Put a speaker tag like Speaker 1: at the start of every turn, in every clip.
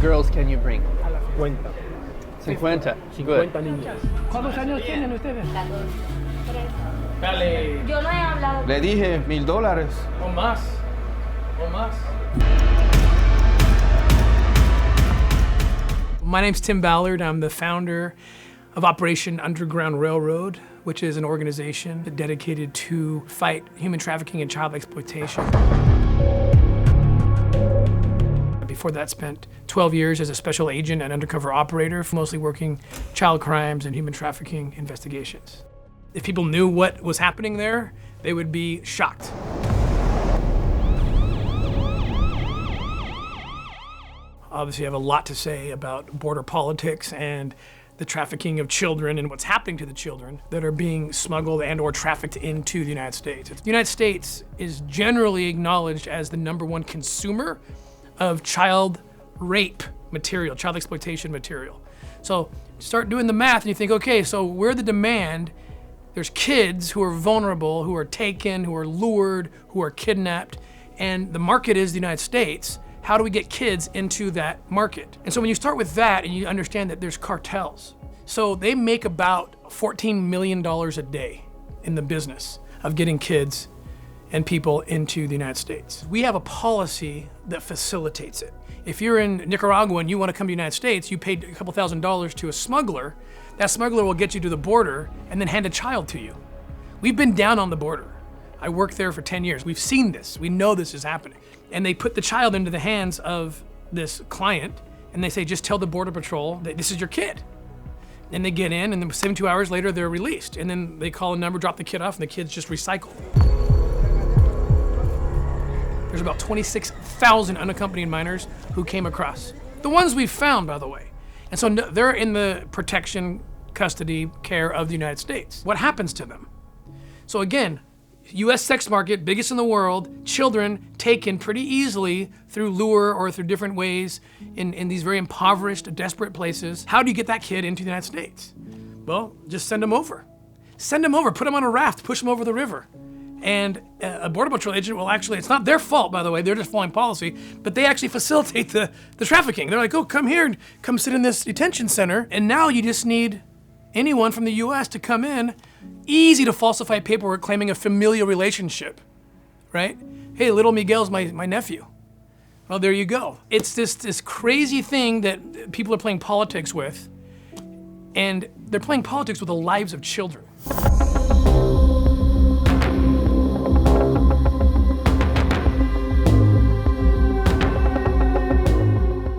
Speaker 1: girls can you bring?
Speaker 2: 50.
Speaker 1: 50.
Speaker 2: 50
Speaker 1: Good.
Speaker 2: niñas.
Speaker 3: ¿Cuántos años tienen ustedes?
Speaker 4: 14, 13.
Speaker 2: Dale.
Speaker 4: Yo no he hablado.
Speaker 5: Le dije $1,000.
Speaker 2: O más. O más.
Speaker 3: My name's Tim Ballard. I'm the founder of Operation Underground Railroad, which is an organization dedicated to fight human trafficking and child exploitation. Before that, spent 12 years as a special agent and undercover operator, mostly working child crimes and human trafficking investigations. If people knew what was happening there, they would be shocked. Obviously, I have a lot to say about border politics and the trafficking of children and what's happening to the children that are being smuggled and or trafficked into the United States. The United States is generally acknowledged as the #1 consumer of child rape material, child exploitation material. So start doing the math and you think, okay, so we're the demand. There's kids who are vulnerable, who are taken, who are lured, who are kidnapped, and the market is the United States. How do we get kids into that market? And so when you start with that and you understand that there's cartels. So they make about $14 million a day in the business of getting kids and people into the United States. We have a policy that facilitates it. If you're in Nicaragua and you want to come to the United States, you paid a couple $1,000s to a smuggler. That smuggler will get you to the border and then hand a child to you. We've been down on the border. I worked there for 10 years. We've seen this. We know this is happening. And they put the child into the hands of this client and they say, just tell the Border Patrol that this is your kid. And they get in and then 72 hours later, they're released. And then they call a number, drop the kid off, and the kid's just recycled. There's about 26,000 unaccompanied minors who came across. The ones we've found, by the way. And so they're in the protection, custody, care of the United States. What happens to them? So again, US sex market, biggest in the world, children taken pretty easily through lure or through different ways in these very impoverished, desperate places. How do you get that kid into the United States? Well, just send them over. Send them over, put them on a raft, push them over the river. And a Border Patrol agent will actually, it's not their fault, by the way, they're just following policy, but they actually facilitate the trafficking. They're like, oh, come here, come sit in this detention center, and now you just need anyone from the US to come in. Easy to falsify paperwork claiming a familial relationship, right? Hey, little Miguel's my nephew. Well, there you go. It's this crazy thing that people are playing politics with, and they're playing politics with the lives of children.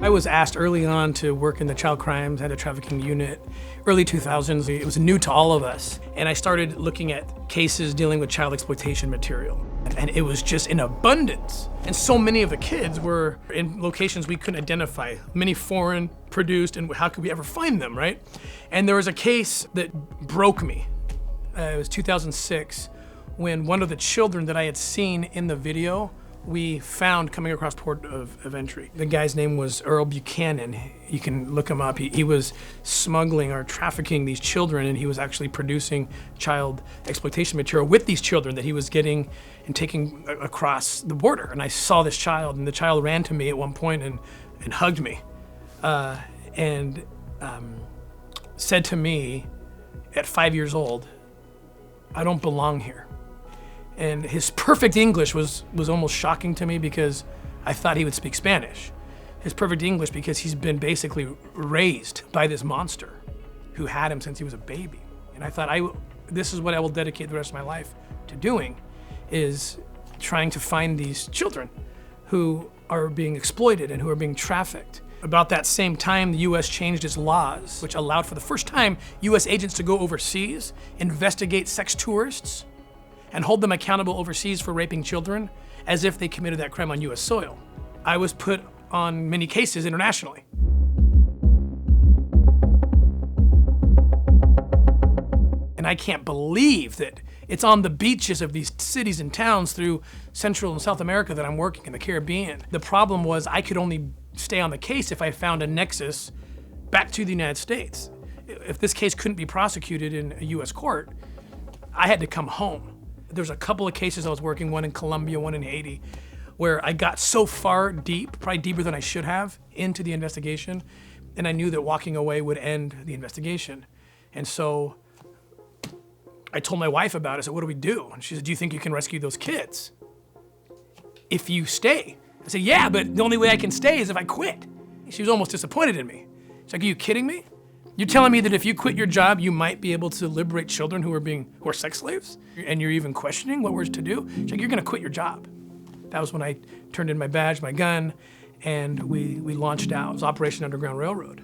Speaker 3: I was asked early on to work in the child crimes and the trafficking unit, early 2000s. It was new to all of us. And I started looking at cases dealing with child exploitation material. And it was just in abundance. And so many of the kids were in locations we couldn't identify, many foreign produced, and how could we ever find them, right? And there was a case that broke me. It was 2006, when one of the children that I had seen in the video we found coming across port of entry. The guy's name was Earl Buchanan. You can look him up. He was smuggling or trafficking these children, and he was actually producing child exploitation material with these children that he was getting and taking across the border. And I saw this child, and the child ran to me at one point and hugged me and said to me at 5 years old, "I don't belong here." And his perfect English was almost shocking to me because I thought he would speak Spanish. His perfect English because he's been basically raised by this monster who had him since he was a baby. And I thought, this is what I will dedicate the rest of my life to doing, is trying to find these children who are being exploited and who are being trafficked. About that same time, the US changed its laws, which allowed for the first time US agents to go overseas, investigate sex tourists, and hold them accountable overseas for raping children as if they committed that crime on US soil. I was put on many cases internationally. And I can't believe that it's on the beaches of these cities and towns through Central and South America that I'm working in the Caribbean. The problem was I could only stay on the case if I found a nexus back to the United States. If this case couldn't be prosecuted in a US court, I had to come home. There's a couple of cases I was working, one in Colombia, one in Haiti, where I got so far deep, probably deeper than I should have, into the investigation, and I knew that walking away would end the investigation. And so I told my wife about it. I said, what do we do? And she said, do you think you can rescue those kids if you stay? I said, yeah, but the only way I can stay is if I quit. She was almost disappointed in me. She's like, are you kidding me? You're telling me that if you quit your job, you might be able to liberate children who are sex slaves? And you're even questioning what we're to do? She's like, you're gonna quit your job. That was when I turned in my badge, my gun, and we launched out. It was Operation Underground Railroad.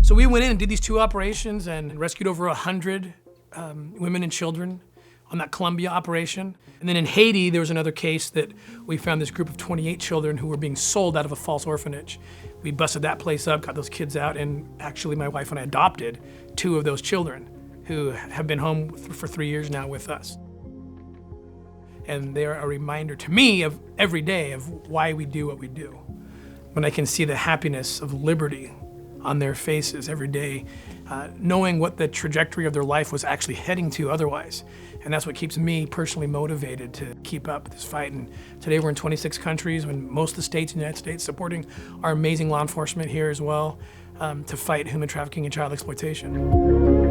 Speaker 3: So we went in and did these 2 operations and rescued over 100 women and children on that Colombia operation. And then in Haiti, there was another case that we found this group of 28 children who were being sold out of a false orphanage. We busted that place up, got those kids out, and actually my wife and I adopted 2 of those children who have been home for 3 years now with us. And they're a reminder to me of every day of why we do what we do. When I can see the happiness of liberty on their faces every day, knowing what the trajectory of their life was actually heading to otherwise. And that's what keeps me personally motivated to keep up this fight. And today we're in 26 countries, when most of the states in the United States supporting our amazing law enforcement here as well, to fight human trafficking and child exploitation.